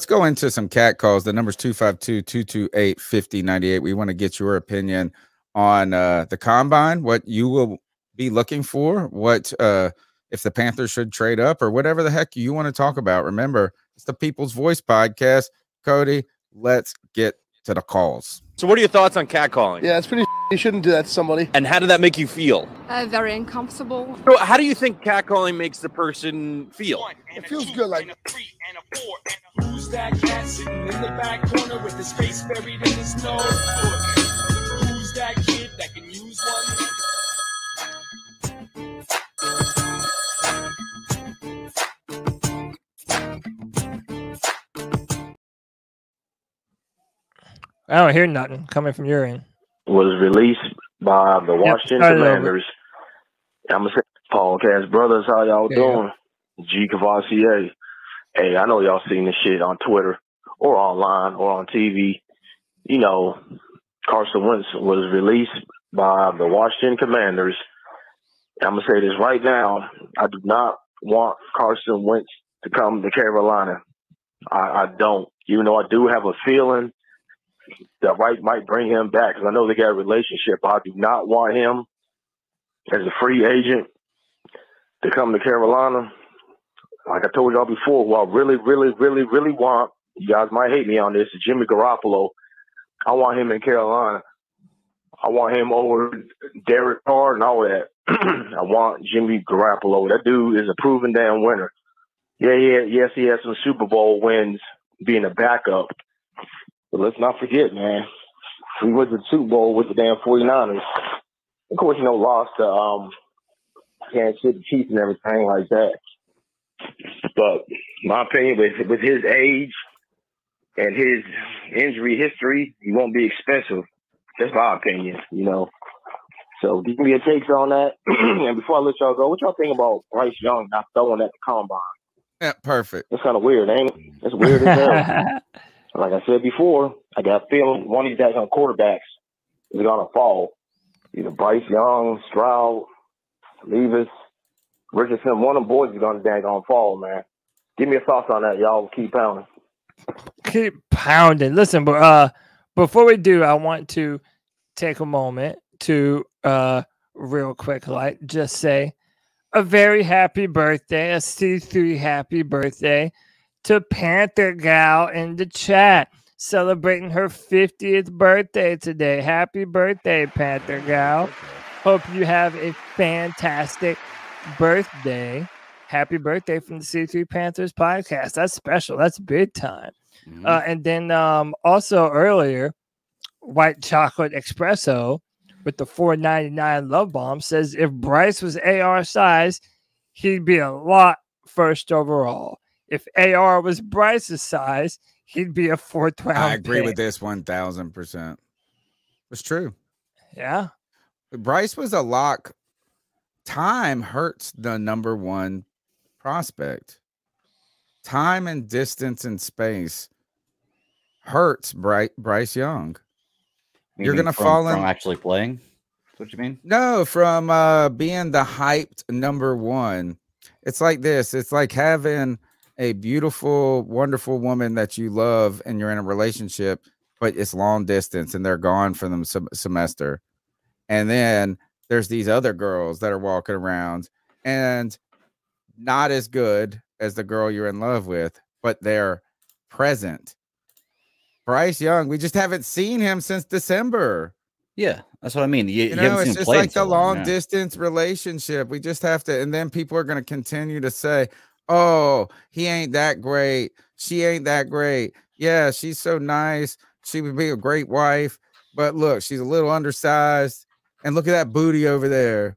let's go into some cat calls. The number's 252-228-5098. We want to get your opinion on the combine, what you will be looking for, what if the Panthers should trade up or whatever the heck you want to talk about. Remember, it's the People's Voice podcast. Cody, let's get to the calls. So what are your thoughts on catcalling? Yeah, it's pretty. You shouldn't do that to somebody. And how did that make you feel? Very uncomfortable. So how do you think catcalling makes the person feel? It feels good, like. Who's that cat sitting in the back corner with his face buried in his nose? Who's that kid that can use one? I don't hear nothing coming from your end. Was released by the Washington Commanders. I'm going to say, podcast brothers, how y'all doing? G. Cavassier. Hey, I know y'all seen this shit on Twitter or online or on TV. You know, Carson Wentz was released by the Washington Commanders. I'm going to say this right now. I do not want Carson Wentz to come to Carolina. I don't. Even though I do have a feeling that Wright might bring him back because I know they got a relationship. I do not want him as a free agent to come to Carolina. Like I told y'all before, who I really want, you guys might hate me on this, is Jimmy Garoppolo. I want him in Carolina. I want him over Derek Carr and all that. I want Jimmy Garoppolo. That dude is a proven damn winner. Yes, he has some Super Bowl wins being a backup. But let's not forget, man, we went to the Super Bowl with the damn 49ers. Of course, you know, lost to Kansas City Chiefs and everything like that. But my opinion, with his age and his injury history, he won't be expensive. That's my opinion, you know. So give me your takes on that. And before I let y'all go, what y'all think about Bryce Young not throwing at the combine? Yeah, perfect. That's kind of weird, ain't it? That's weird as hell. Like I said before, I got a feeling one of these daggone quarterbacks is going to fall. Either Bryce Young, Stroud, Levis, Richardson, one of them boys is going to daggone fall, man. Give me your thoughts on that, y'all. Keep pounding. Keep pounding. Listen, but before we do, I want to take a moment to real quick, like just say a very happy birthday, a C3 happy birthday to Panther Gal in the chat, celebrating her 50th birthday today. Happy birthday, Panther Gal. Hope you have a fantastic birthday. Happy birthday from the C3 Panthers podcast. That's special. That's big time. Mm-hmm. And then also earlier, White Chocolate Espresso with the $4.99 love bomb says if Bryce was AR size, he'd be a lot first overall. If AR was Bryce's size, he'd be a fourth round. I agree pick. with this 1,000%. It's true. Yeah. Bryce was a lock. Time hurts the number one prospect. Time and distance and space hurts Bryce Young. You're going to fall in. From actually playing? That's what you mean? No, from being the hyped number one. It's like this. It's like having a beautiful, wonderful woman that you love and you're in a relationship, but it's long distance and they're gone for the semester. And then there's these other girls that are walking around and not as good as the girl you're in love with, but they're present. Bryce Young, we just haven't seen him since December. Yeah, that's what I mean. You know, it's just like the long distance relationship. We just have to, and then people are going to continue to say, oh, he ain't that great. She ain't that great. Yeah, she's so nice. She would be a great wife. But look, she's a little undersized. And look at that booty over there.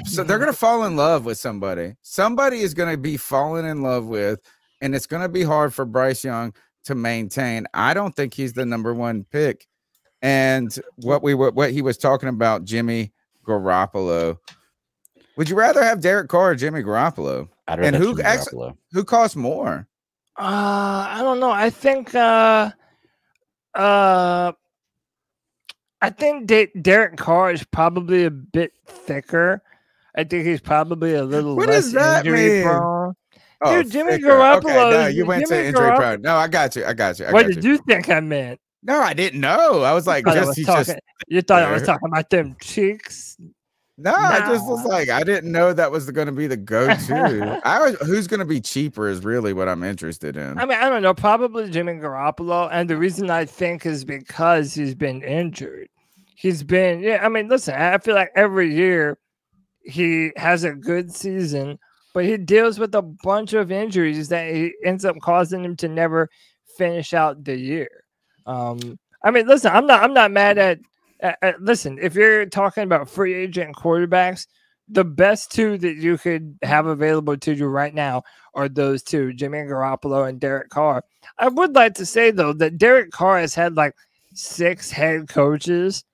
So they're gonna fall in love with somebody. Somebody is gonna be falling in love with, and it's gonna be hard for Bryce Young to maintain. I don't think he's the number one pick. And what he was talking about, Jimmy Garoppolo. Would you rather have Derek Carr or Jimmy Garoppolo? And who costs more? I don't know. I think Derek Carr is probably a bit thicker. I think he's probably a little less injury prone. Oh, dude, Jimmy thicker. Garoppolo. Okay, no, you went to Jimmy injury Garoppolo. prone. No, I got you. What did you think I meant? No, I didn't know. I was like, You thought I was talking about them cheeks? No, I just was like, I didn't know that was going to be the go-to. Who's going to be cheaper is really what I'm interested in. I mean, I don't know. Probably Jimmy Garoppolo, and the reason I think is because he's been injured. He's been, yeah. I mean, listen, I feel like every year he has a good season, but he deals with a bunch of injuries that he ends up causing him to never finish out the year. I mean, listen, I'm not mad at. Listen, if you're talking about free agent quarterbacks, the best two that you could have available to you right now are those two, Jimmy Garoppolo and Derek Carr. I would like to say, though, that Derek Carr has had like 6 head coaches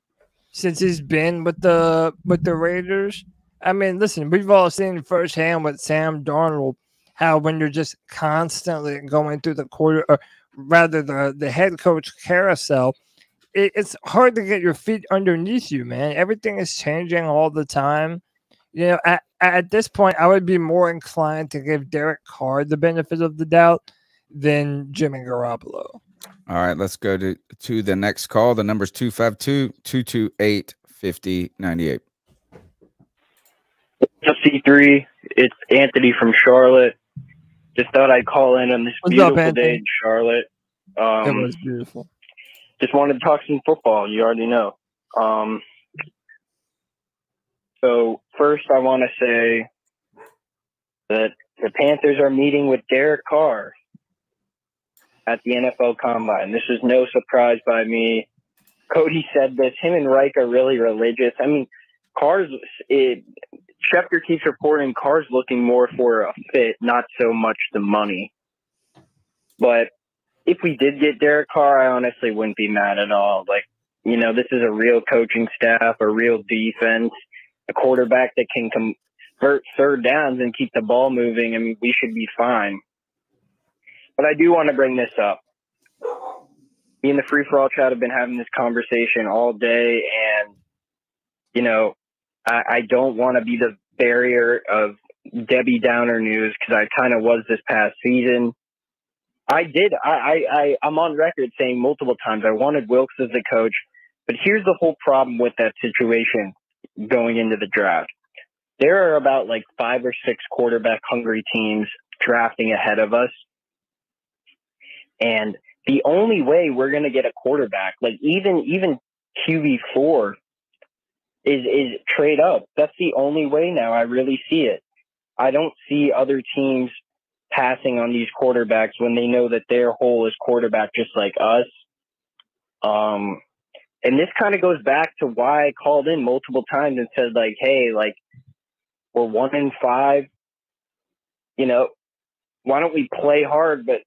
since he's been with the Raiders. I mean, listen, we've all seen firsthand with Sam Darnold how when you're just constantly going through the head coach carousel, it's hard to get your feet underneath you, man. Everything is changing all the time. You know, at this point, I would be more inclined to give Derek Carr the benefit of the doubt than Jimmy Garoppolo. All right, let's go to the next call. The number's 252-228-5098. C3, it's Anthony from Charlotte. Just thought I'd call in on this beautiful day in Charlotte. It was beautiful. Just wanted to talk some football. You already know. So first, I want to say that the Panthers are meeting with Derek Carr at the NFL Combine. This is no surprise by me. Cody said this. Him and Reich are really religious. I mean, Schefter keeps reporting Carr's looking more for a fit, not so much the money. But if we did get Derek Carr, I honestly wouldn't be mad at all. Like, you know, this is a real coaching staff, a real defense, a quarterback that can convert third downs and keep the ball moving. I mean, we should be fine. But I do want to bring this up. Me and the Free For All chat have been having this conversation all day, and, you know, I don't want to be the barrier of Debbie Downer news because I kind of was this past season. I'm on record saying multiple times I wanted Wilkes as the coach, but here's the whole problem with that situation going into the draft. There are about like 5 or 6 quarterback hungry teams drafting ahead of us. And the only way we're going to get a quarterback, like even QB4 is trade up. That's the only way now. I really see it. I don't see other teams passing on these quarterbacks when they know that their hole is quarterback just like us. And this kind of goes back to why I called in multiple times and said, like, hey, like, we're 1-5. You know, why don't we play hard? But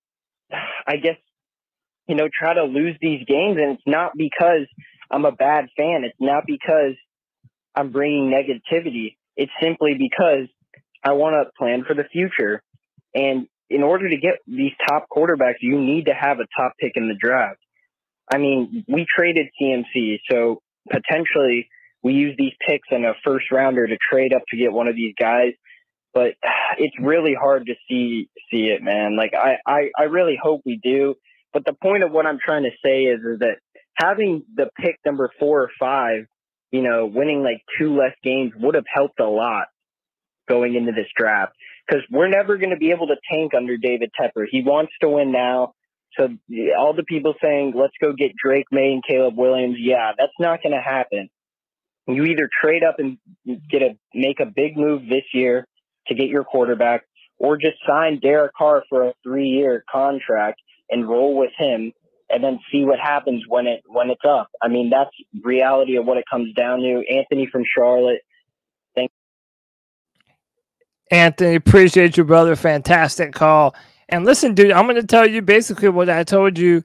I guess, you know, try to lose these games. And it's not because I'm a bad fan. It's not because I'm bringing negativity. It's simply because I want to plan for the future. And in order to get these top quarterbacks, you need to have a top pick in the draft. I mean, we traded CMC, so potentially we use these picks in a first rounder to trade up to get one of these guys. But it's really hard to see it, man. Like, I really hope we do. But the point of what I'm trying to say is that having the pick number 4 or 5, you know, winning like 2 less games would have helped a lot going into this draft. Because we're never going to be able to tank under David Tepper. He wants to win now. So all the people saying, let's go get Drake May and Caleb Williams, yeah, that's not going to happen. You either trade up and make a big move this year to get your quarterback, or just sign Derek Carr for a 3-year contract and roll with him and then see what happens when it's up. I mean, that's reality of what it comes down to. Anthony from Charlotte. Anthony, appreciate you, brother. Fantastic call. And listen, dude, I'm going to tell you basically what I told you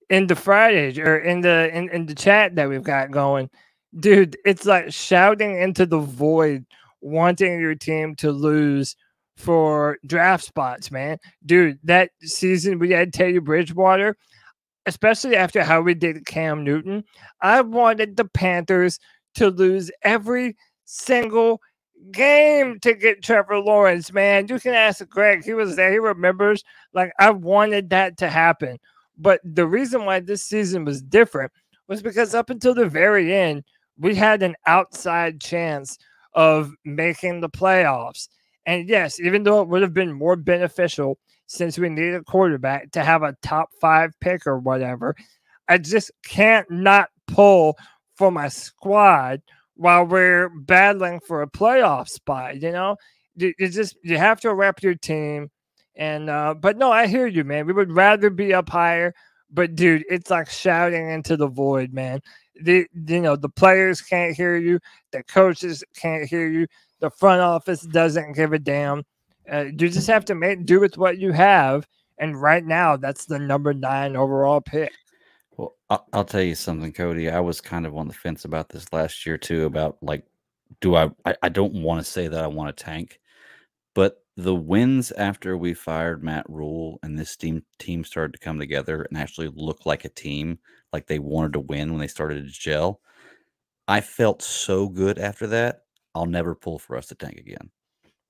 in the Friday or in the chat that we've got going. Dude, it's like shouting into the void, wanting your team to lose for draft spots, man. Dude, that season we had Teddy Bridgewater, especially after how we did Cam Newton. I wanted the Panthers to lose every single game to get Trevor Lawrence, man. You can ask Greg. He was there. He remembers. Like, I wanted that to happen. But the reason why this season was different was because up until the very end, we had an outside chance of making the playoffs. And yes, even though it would have been more beneficial since we needed a quarterback to have a top 5 pick or whatever, I just can't not pull for my squad while we're battling for a playoff spot. You know, you have to rep your team. And but no, I hear you, man. We would rather be up higher, but dude, it's like shouting into the void, man. The players can't hear you, the coaches can't hear you, the front office doesn't give a damn. You just have to do with what you have, and right now, that's the number 9 overall pick. Well, I'll tell you something, Cody. I was kind of on the fence about this last year too. About like, I don't want to say that I want to tank, but the wins after we fired Matt Rule and this team started to come together and actually look like a team, like they wanted to win when they started to gel. I felt so good after that. I'll never pull for us to tank again.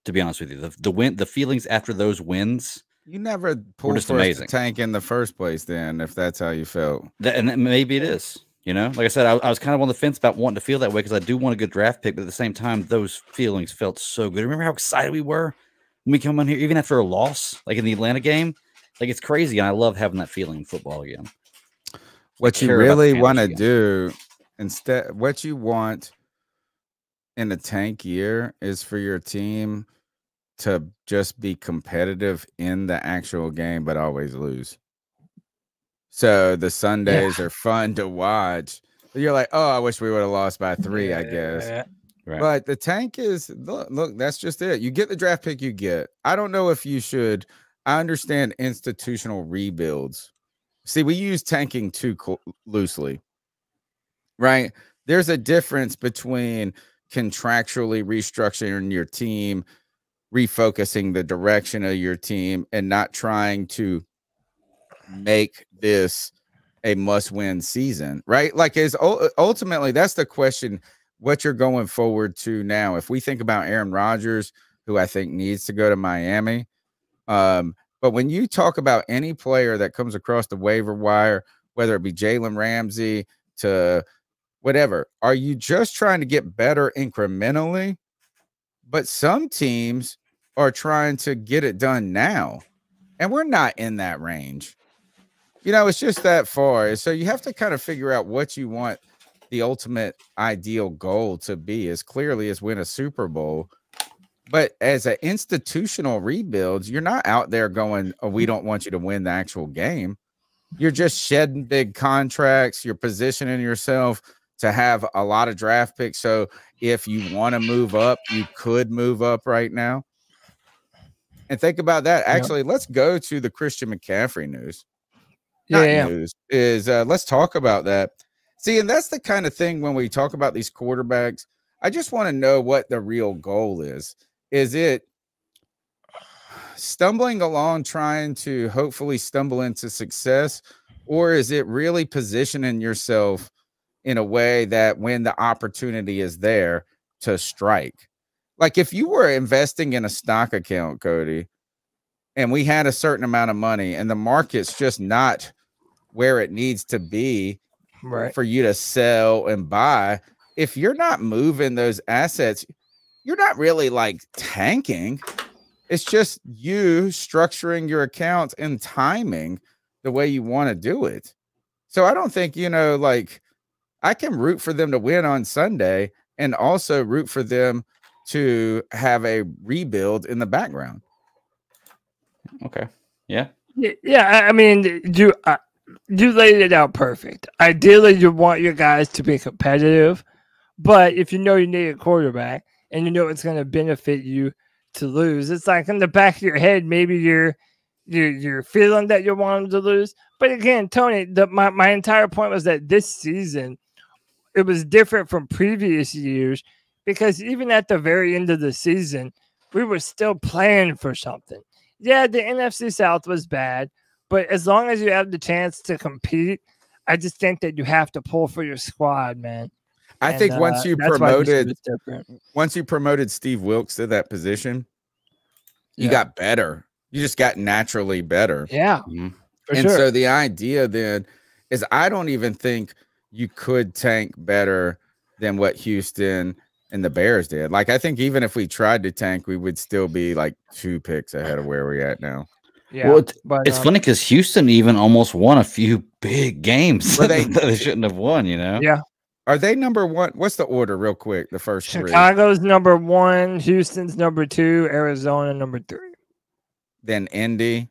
To be honest with you, the feelings after those wins, you never pulled for us to tank in the first place. Then, if that's how you felt, and maybe it is. You know, like I said, I was kind of on the fence about wanting to feel that way because I do want a good draft pick, but at the same time, those feelings felt so good. Remember how excited we were when we come on here, even after a loss, like in the Atlanta game? Like, it's crazy, and I love having that feeling in football again. What you really want to do instead, what you want in a tank year is for your team to just be competitive in the actual game, but always lose. So the Sundays are fun to watch. But you're like, oh, I wish we would have lost by 3, I guess. Right. But the tank is, look, that's just it. You get the draft pick you get. I don't know if you should. I understand institutional rebuilds. See, we use tanking too loosely, right? There's a difference between contractually restructuring your team, refocusing the direction of your team, and not trying to make this a must-win season, right? Like, is ultimately that's the question, what you're going forward to now. If we think about Aaron Rodgers, who I think needs to go to Miami, but when you talk about any player that comes across the waiver wire, whether it be Jalen Ramsey to whatever, are you just trying to get better incrementally? But some teams are trying to get it done now, and we're not in that range. You know, it's just that far. So you have to kind of figure out what you want the ultimate ideal goal to be, as clearly as win a Super Bowl. But as an institutional rebuild, you're not out there going, oh, we don't want you to win the actual game. You're just shedding big contracts. You're positioning yourself to have a lot of draft picks. So if you want to move up, you could move up right now. And think about that. Actually, let's go to the Christian McCaffrey news. News is let's talk about that. See, and that's the kind of thing when we talk about these quarterbacks, I just want to know what the real goal is. Is it stumbling along, trying to hopefully stumble into success, or is it really positioning yourself in a way that when the opportunity is there to strike? Like, if you were investing in a stock account, Cody, and we had a certain amount of money and the market's just not where it needs to be for you to sell and buy, if you're not moving those assets, you're not really like tanking. It's just you structuring your accounts and timing the way you want to do it. So I don't think, you know, like, I can root for them to win on Sunday and also root for them to have a rebuild in the background. Okay. Yeah. Yeah. I mean, you laid it out perfect. Ideally, you want your guys to be competitive, but if you know you need a quarterback and you know it's going to benefit you to lose, it's like in the back of your head, maybe you're feeling that you want them to lose. But again, Tony, my entire point was that this season, it was different from previous years because even at the very end of the season, we were still playing for something. Yeah, the NFC South was bad, but as long as you have the chance to compete, I just think that you have to pull for your squad, man. I think once you that's why this promoted, was different. once you promoted Steve Wilkes to that position, you Yeah. got better. You just got naturally better. Yeah, for And sure. so the idea then is I don't even think you could tank better than what Houston and the Bears did. Like, I think even if we tried to tank, we would still be like 2 picks ahead of where we're at now. Yeah, Well, but it's funny because Houston even almost won a few big games Were that they- they shouldn't have won, you know? yeah. Are they number 1? What's the order real quick? The first 3. Chicago's number 1, Houston's number 2, Arizona number 3. Then Indy.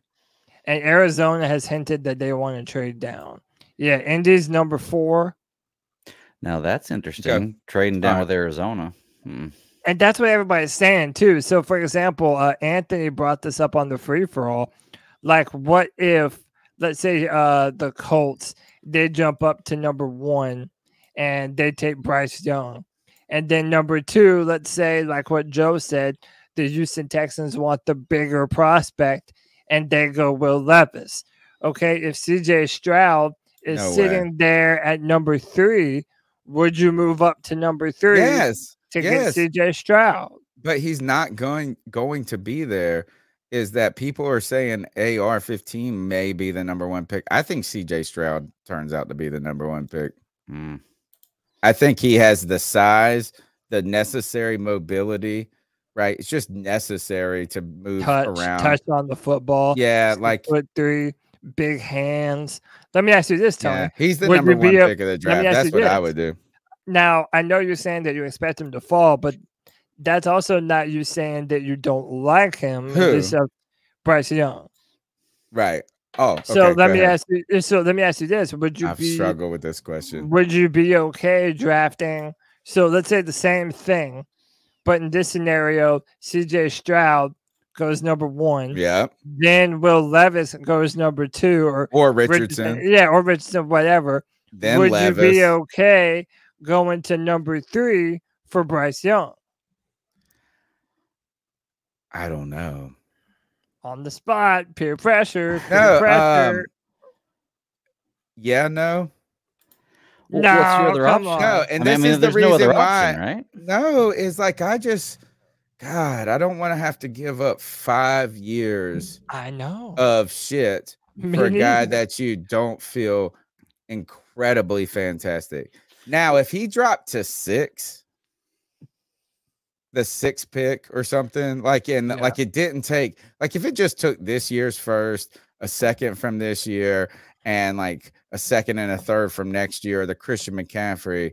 And Arizona has hinted that they want to trade down. Yeah, Indy's number 4. Now that's interesting. Trading down with Arizona. And that's what everybody's saying too. So for example, Anthony brought this up on the free for all. Like, what if, let's say the Colts, they jump up to number 1 and they take Bryce Young. And then number 2, let's say, like what Joe said, the Houston Texans want the bigger prospect and they go Will Levis. Okay, if CJ Stroud is sitting there at number 3, would you move up to number 3? Yes. To get CJ Stroud? But he's not going to be there. Is that people are saying AR-15 may be the number 1 pick. I think CJ Stroud turns out to be the number 1 pick. I think he has the size, the necessary mobility, right? It's just necessary to move around. Touch on the football. Yeah, 6'3", big hands. Let me ask you this, Tony. Yeah, he's the number 1 pick of the draft. That's what I would do. Now, I know you're saying that you expect him to fall, but that's also not you saying that you don't like him. It's Bryce Young. Right. Oh, okay, so let me ask you. So let me ask you this: would you struggle with this question? Would you be okay drafting? So let's say the same thing, but in this scenario, CJ Stroud goes number 1. Yeah. Then Will Levis goes number 2, or Richardson. Or Richardson, whatever. Then would Levis. you be okay going to number 3 for Bryce Young? I don't know. On the spot, peer pressure. Yeah, no. Well, what's your other option? No, and this is the there's reason no other why. option, right? No, it's like I don't want to have to give up 5 years. I know of shit for a guy that you don't feel incredibly fantastic. Now, if he dropped to 6, the 6th pick or something, like like it didn't take, like if it just took this year's first, a second from this year, and like a second and a third from next year, the Christian McCaffrey,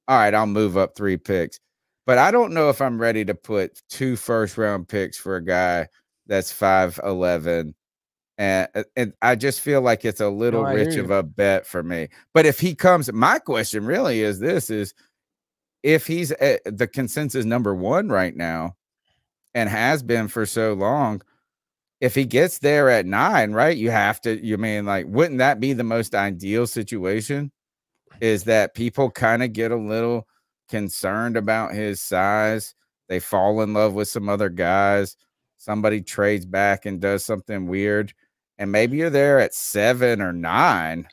all right, I'll move up 3 picks. But I don't know if I'm ready to put 2 first-round picks for a guy that's 5'11", and I just feel like it's a little rich of a bet for me. But if he comes, my question really is this: is if he's the consensus number 1 right now and has been for so long, if he gets there at 9, right, wouldn't that be the most ideal situation? Is that people kind of get a little concerned about his size. They fall in love with some other guys. Somebody trades back and does something weird. And maybe you're there at 7 or 9.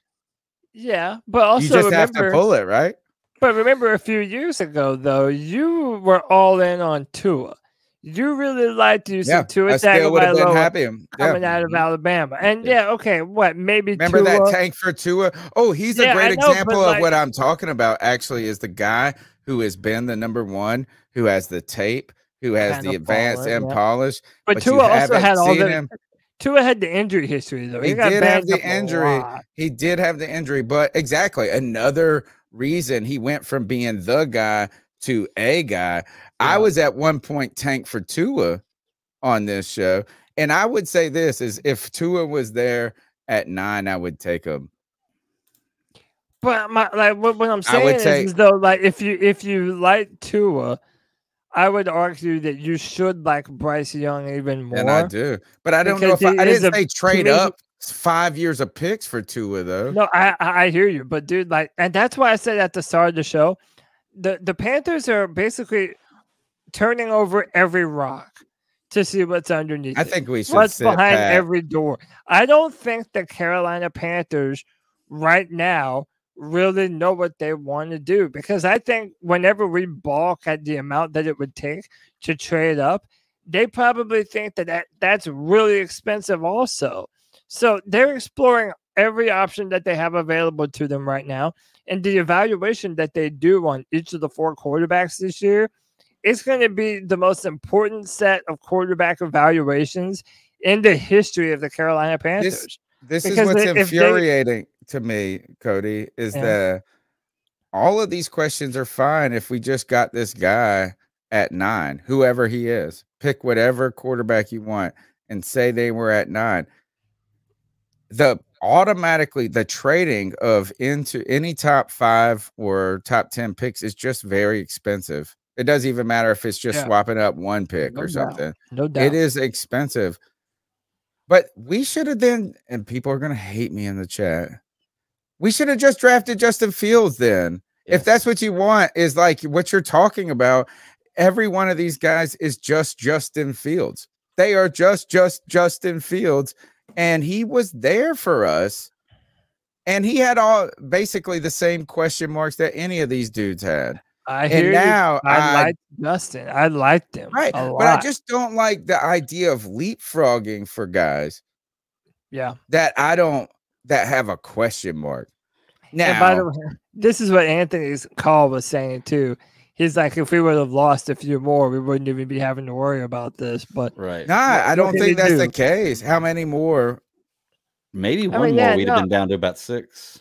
Yeah, but also you just have to pull it, right? But remember a few years ago, though, you were all in on Tua. You really liked you some Tua Tagovailoa coming out of Alabama. And maybe remember Tua, that tank for Tua? Oh, he's a great example of what I'm talking about. Actually, is the guy who has been the number 1, who has the tape, who has the advanced and polished. But Tua also had all the. Tua had the injury history, though. He did have the injury. He did have the injury, but exactly another reason he went from being the guy to a guy. Yeah. I was at one point tanked for Tua on this show, and I would say this is if Tua was there at 9, I would take him. But what I'm saying is though, like if you like Tua, I would argue that you should like Bryce Young even more. And I do, but I don't know if I didn't say trade up 5 years of picks for Tua though. No, I hear you, but dude, and that's why I said at the start of the show, the Panthers are basically turning over every rock to see what's underneath. I think we should. What's behind every door? I don't think the Carolina Panthers right now really know what they want to do. Because I think whenever we balk at the amount that it would take to trade up, they probably think that's really expensive also. So they're exploring every option that they have available to them right now. And the evaluation that they do on each of the 4 quarterbacks this year, it's going to be the most important set of quarterback evaluations in the history of the Carolina Panthers. This is what's infuriating to me, Cody, is that all of these questions are fine if we just got this guy at 9, whoever he is. Pick whatever quarterback you want and say they were at 9. The trading of into any top 5 or top 10 picks is just very expensive. It doesn't even matter if it's just swapping up one pick or something. No doubt. It is expensive. But we should have then, and people are going to hate me in the chat, we should have just drafted Justin Fields then. Yes. If that's what you want, is like what you're talking about, every one of these guys is just Justin Fields. They are just Justin Fields. And he was there for us. And he had all basically the same question marks that any of these dudes had. I liked Justin. I liked him. Right. But I just don't like the idea of leapfrogging for guys. Yeah. That have a question mark. Now, and by the way, this is what Anthony's call was saying too. He's like, if we would have lost a few more, we wouldn't even be having to worry about this. But I don't think that's the case. How many more? Maybe one more. We'd have been down to about 6.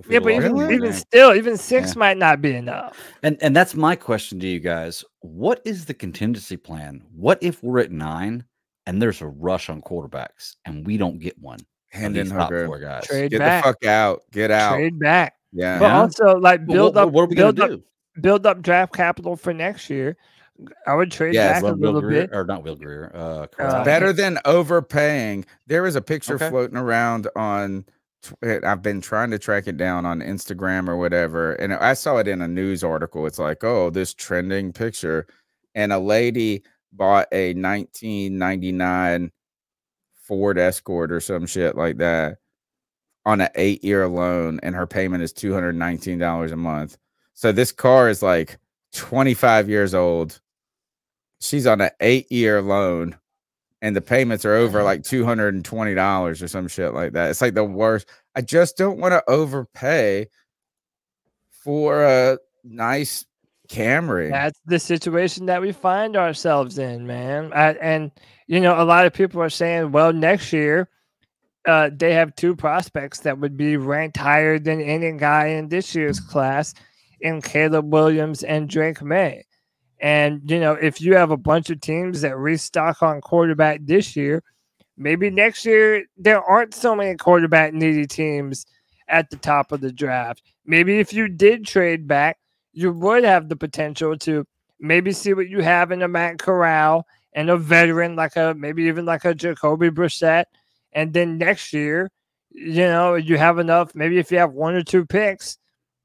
Yeah, but even 6 might not be enough. And that's my question to you guys. What is the contingency plan? What if we're at 9 and there's a rush on quarterbacks and we don't get one? Hand in top 4 guys. Trade get back. the fuck out. Get out. Trade back. Yeah. But also like build up. What are we going to do? Build up draft capital for next year. I would trade back a little bit. Or not Will Greer. Better than overpaying. There is a picture floating around on. I've been trying to track it down on Instagram or whatever, and I saw it in a news article. It's like, oh, this trending picture, and a lady bought a 1999 Ford Escort or some shit like that on an 8-year loan, and her payment is $219 a month. So this car is like 25 years old. She's on an 8-year loan. And the payments are over like $220 or some shit like that. It's like the worst. I just don't want to overpay for a nice Camry. That's the situation that we find ourselves in, man. And a lot of people are saying, well, next year they have 2 prospects that would be ranked higher than any guy in this year's class, in Caleb Williams and Drake May. And, if you have a bunch of teams that restock on quarterback this year, maybe next year there aren't so many quarterback needy teams at the top of the draft. Maybe if you did trade back, you would have the potential to maybe see what you have in a Matt Corral and a veteran maybe even like a Jacoby Brissett. And then next year, you have enough. Maybe if you have 1 or 2 picks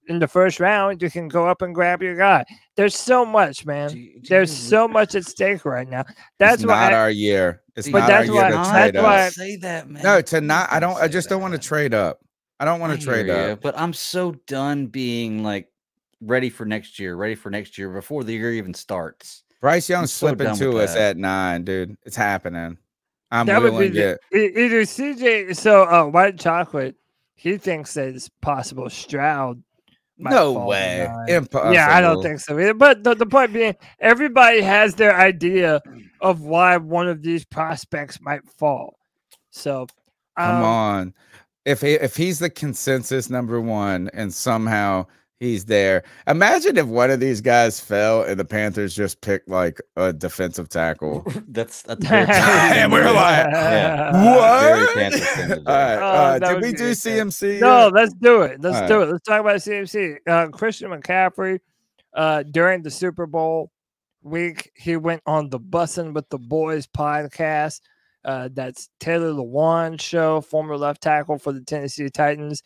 in the first round, you can go up and grab your guy. There's so much, man. There's so much at stake right now. That's not our year. It's not our year to trade up. Say that, man. No, I just don't want to trade up. I don't want to trade up. But I'm so done being like ready for next year before the year even starts. Bryce Young's slipping to us at 9, dude. It's happening. I'm willing to either CJ. So White Chocolate, he thinks that it's possible Stroud. No way. Impossible. Yeah, I don't think so either. But the point being, everybody has their idea of why one of these prospects might fall. So come on. If he's the consensus number 1 and somehow he's there, imagine if one of these guys fell and the Panthers just picked like a defensive tackle. That's and we're like, what? All right. Did we do CMC? No, let's do it. Let's do it. Let's talk about CMC. Christian McCaffrey, during the Super Bowl week, he went on the Bussin' with the Boys podcast. That's Taylor Lewan's show, former left tackle for the Tennessee Titans.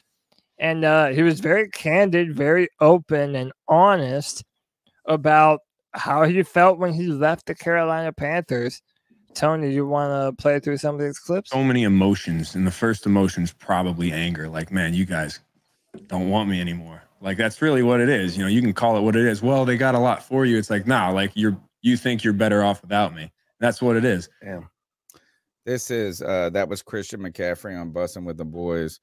And he was very candid, very open and honest about how he felt when he left the Carolina Panthers. Tony, you want to play through some of these clips? So many emotions, and the first emotion is probably anger. Like, man, you guys don't want me anymore. Like, that's really what it is. You can call it what it is. Well, they got a lot for you. It's like, nah, like you think you're better off without me. That's what it is. Damn. This is that was Christian McCaffrey on Bussin' with the Boys.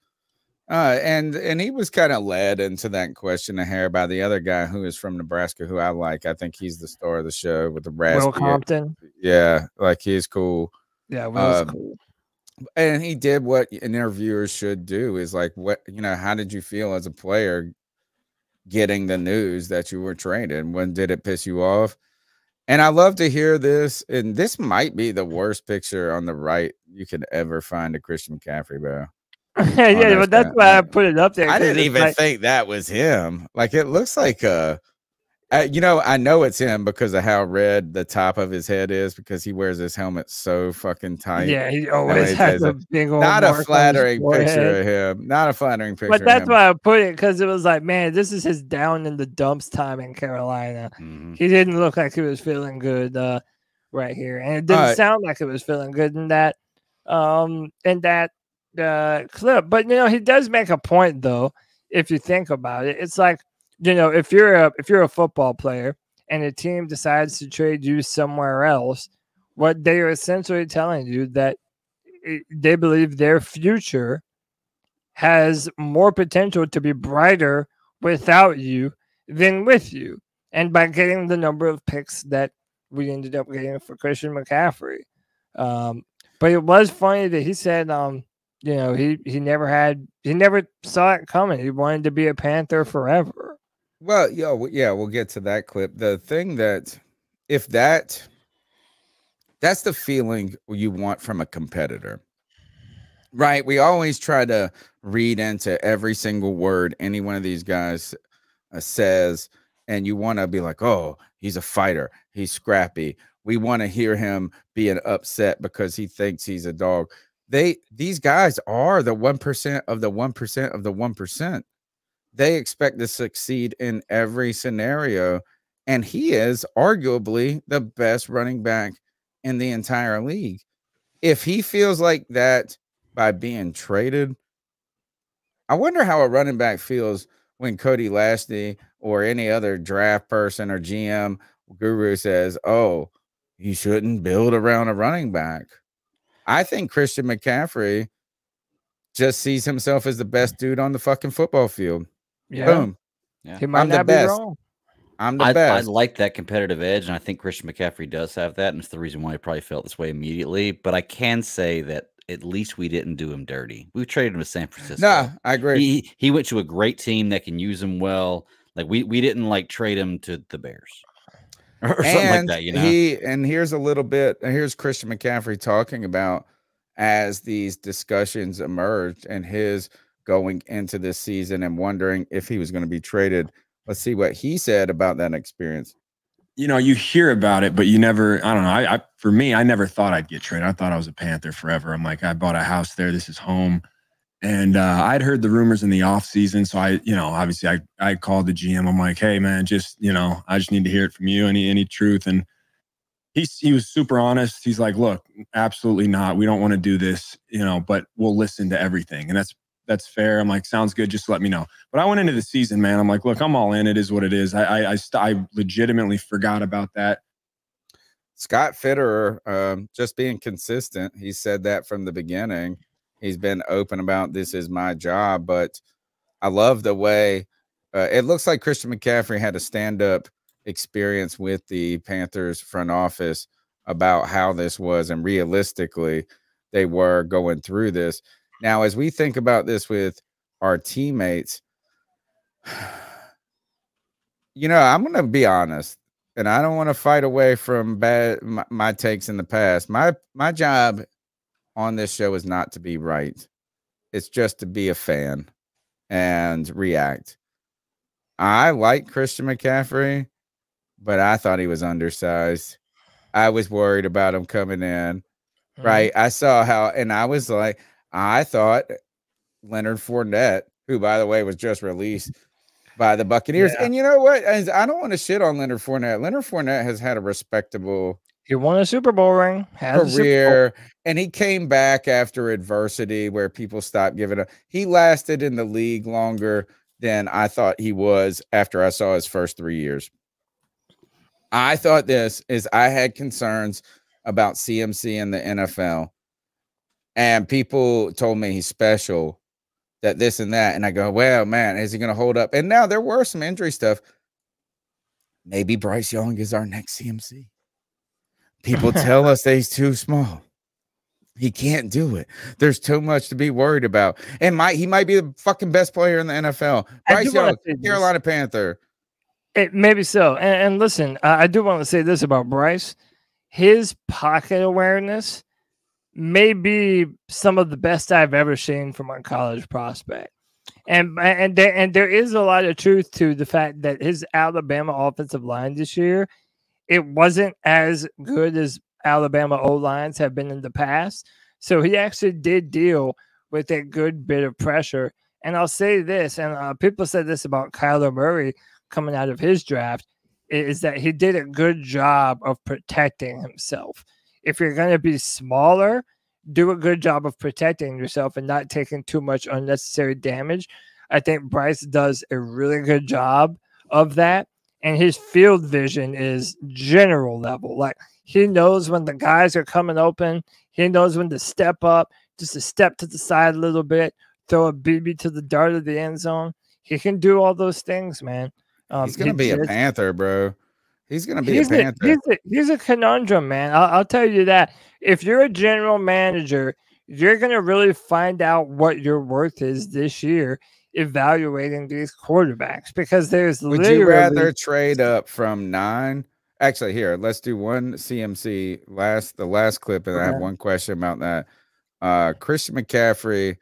And he was kind of led into that question of hair by the other guy who is from Nebraska, who I like. I think he's the star of the show with the raspy. Will Compton. Yeah, like he's cool. Yeah, Will's cool. And he did what interviewers should do is like, how did you feel as a player getting the news that you were traded? When did it piss you off? And I love to hear this. And this might be the worst picture on the right you could ever find of Christian McCaffrey, bro. Yeah, but that's why I put it up there. I didn't even think that was him. Like, it looks like I know it's him because of how red the top of his head is, because he wears his helmet so fucking tight. Yeah, he always has a big old not a flattering picture of him. Not a flattering picture. But that's why I put it, because it was like, man, this is his down in the dumps time in Carolina. Mm-hmm. He didn't look like he was feeling good right here, and it didn't sound like it was feeling good in that clip. But he does make a point though. If you think about it, it's like, if you're a football player and a team decides to trade you somewhere else, what they are essentially telling you that they believe their future has more potential to be brighter without you than with you. And by getting the number of picks that we ended up getting for Christian McCaffrey. But it was funny that he said, he never saw it coming. He wanted to be a Panther forever. Well, yeah, we'll get to that clip. The thing that's the feeling you want from a competitor, right? We always try to read into every single word any one of these guys says, and you want to be like, oh, he's a fighter. He's scrappy. We want to hear him being upset because he thinks he's a dog. These guys are the 1% of the 1% of the 1%. They expect to succeed in every scenario, and he is arguably the best running back in the entire league. If he feels like that by being traded, I wonder how a running back feels when Cody Lashley or any other draft person or GM guru says, oh, you shouldn't build around a running back. I think Christian McCaffrey just sees himself as the best dude on the fucking football field. Yeah. Boom. Yeah. He might not be wrong. I'm the best. I like that competitive edge, and I think Christian McCaffrey does have that, and it's the reason why he probably felt this way immediately. But I can say that at least we didn't do him dirty. We traded him to San Francisco. No, I agree. He went to a great team that can use him well. Like we didn't like trade him to the Bears or something like that. Here's Christian McCaffrey talking about as these discussions emerged and his going into this season and wondering if he was going to be traded. Let's see what he said about that experience. You hear about it, but you never, I don't know. For me, I never thought I'd get traded. I thought I was a Panther forever. I'm like, I bought a house there. This is home. And I'd heard the rumors in the off season. So obviously I called the GM. I'm like, hey man, I just need to hear it from you. Any truth. And he was super honest. He's like, look, absolutely not. We don't want to do this, but we'll listen to everything. And that's fair. I'm like, sounds good. Just let me know. But I went into the season, man. I'm like, look, I'm all in. It is what it is. I legitimately forgot about that. Scott Fitterer, just being consistent. He said that from the beginning. He's been open about this is my job, but I love the way it looks like Christian McCaffrey had a stand-up experience with the Panthers front office about how this was, and realistically, they were going through this. Now, as we think about this with our teammates, I'm going to be honest, and I don't want to fight away from my takes in the past. My job on this show is not to be right. It's just to be a fan and react. I like Christian McCaffrey, but I thought he was undersized. I was worried about him coming in, right? I saw how, and I was like, I thought Leonard Fournette, who, by the way, was just released by the Buccaneers. Yeah. And you know what? I don't want to shit on Leonard Fournette. Leonard Fournette has had a respectable He won a Super Bowl ring, career, and he came back after adversity where people stopped giving up. He lasted in the league longer than I thought he was after I saw his first 3 years. I thought I had concerns about CMC in the NFL, and people told me he's special, that this and that. And I go, well, man, is he going to hold up? And now there were some injury stuff. Maybe Bryce Young is our next CMC. People tell us that he's too small. He can't do it. There's too much to be worried about. And he might be the fucking best player in the NFL. Bryce Young, Carolina Panther. Maybe so. And listen, I do want to say this about Bryce. His pocket awareness may be some of the best I've ever seen from a college prospect. And there is a lot of truth to the fact that his Alabama offensive line this year, it wasn't as good as Alabama O-lines have been in the past. So he actually did deal with a good bit of pressure. And I'll say this, and people said this about Kyler Murray coming out of his draft, is that he did a good job of protecting himself. If you're going to be smaller, do a good job of protecting yourself and not taking too much unnecessary damage. I think Bryce does a really good job of that. And his field vision is general level. Like, he knows when the guys are coming open. He knows when to step up, just to step to the side a little bit, throw a BB to the dart of the end zone. He can do all those things, man. He's going to be a Panther, bro. He's going to be a Panther. He's a conundrum, man. I'll tell you that. If you're a general manager, you're going to really find out what your worth is this year evaluating these quarterbacks, because there's Would you rather trade up from 9? Actually, here, let's do one CMC the last clip, and I have one question about that. Christian McCaffrey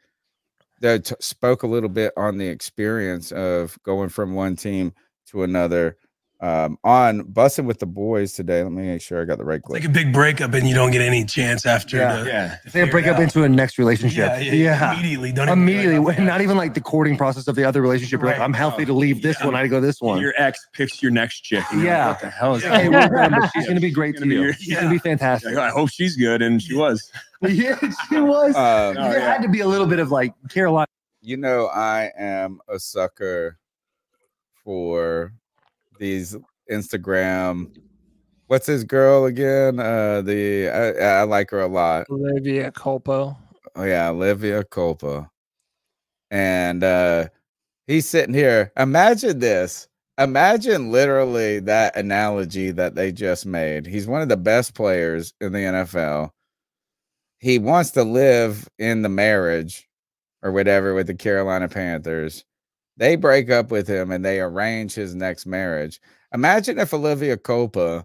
that spoke a little bit on the experience of going from one team to another. On Bussing with the Boys today. Let me make sure I got the right clip. It's like a big breakup and you don't get any chance after. They break up into a next relationship. Immediately. Not even like the courting process of the other relationship. You're like, I'm healthy to leave this one. I go this one. Your ex picks your next chick. Like, what the hell is that? Hey, we're done, but she's going to be great to you. She's going to be fantastic. I hope she's good. And she was. Yeah, she was. There had to be a little bit of like Carolina. You know, I am a sucker for these Instagram. What's his girl again? I like her a lot. Olivia Culpo. Oh yeah, Olivia Culpo. And he's sitting here. Imagine this. Imagine literally that analogy that they just made. He's one of the best players in the NFL. He wants to live in the marriage or whatever with the Carolina Panthers. They break up with him and they arrange his next marriage. Imagine if Olivia Culpo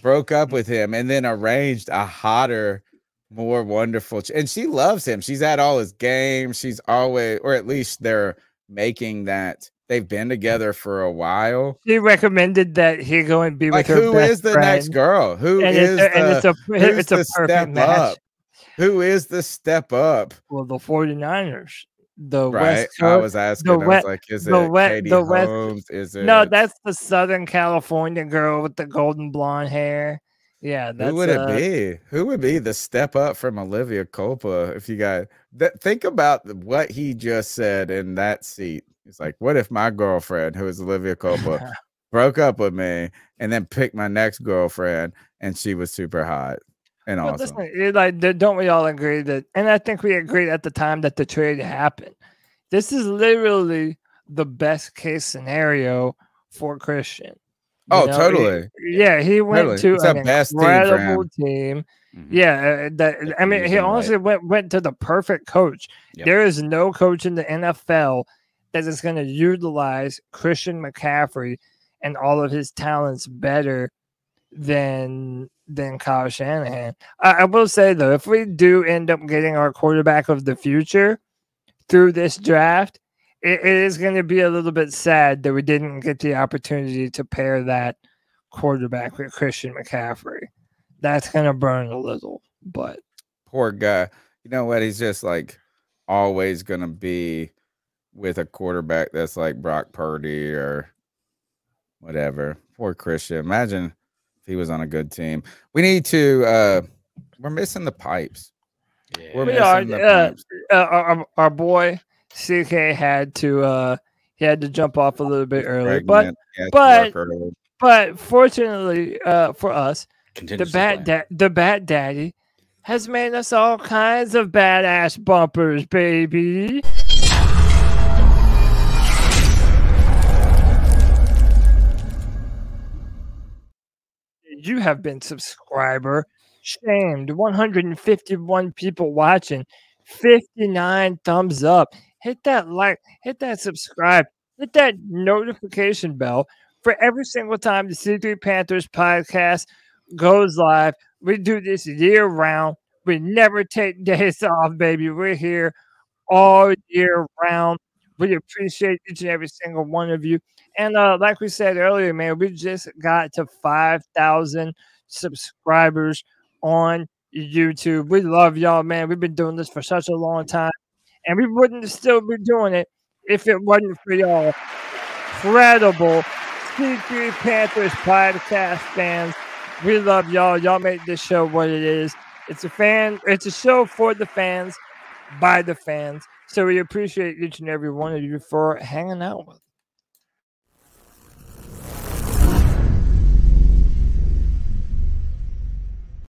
broke up with him and then arranged a hotter, more wonderful. And she loves him. She's at all his games. She's always, or at least they're making that. They've been together for a while. She recommended that he go and be with her. Who is the next girl? It's a perfect match. Who is the step up? Well, the 49ers. The right. West Coast, I was asking. I was like, is it Katie Holmes? Is it? No, that's the Southern California girl with the golden blonde hair. Yeah, that's, who would it be? Who would be the step up from Olivia Culpo? If you guys think about what he just said in that seat, it's like, what if my girlfriend, who is Olivia Culpo, broke up with me and then picked my next girlfriend, and she was super hot? And awesome. Listen, don't we all agree that? And I think we agreed at the time that the trade happened. This is literally the best case scenario for Christian. Totally. He went to an incredible team. Mm-hmm. Yeah, I mean, he honestly went to the perfect coach. Yep. There is no coach in the NFL that is going to utilize Christian McCaffrey and all of his talents better than Kyle Shanahan. I will say, though, if we do end up getting our quarterback of the future through this draft, it is going to be a little bit sad that we didn't get the opportunity to pair that quarterback with Christian McCaffrey. That's going to burn a little, but poor guy. You know what? He's just like always going to be with a quarterback that's like Brock Purdy or whatever. Poor Christian. Imagine if he was on a good team. We need to we're missing the pipes. Yeah. Our boy CK had to jump off a little bit early, Pregnant, but fortunately for us, Continue the Bat Daddy has made us all kinds of badass bumpers, baby. You have been subscriber shamed. 151 people watching, 59 thumbs up. Hit that like, hit that subscribe, hit that notification bell for every single time the C3 Panthers podcast goes live. We do this year round. We never take days off, baby. We're here all year round. We appreciate each and every single one of you. And like we said earlier, man, we just got to 5,000 subscribers on YouTube. We love y'all, man. We've been doing this for such a long time, and we wouldn't still be doing it if it wasn't for y'all incredible C3 Panthers podcast fans. We love y'all. Y'all make this show what it is. It's a show for the fans, by the fans. So we appreciate each and every one of you for hanging out with us.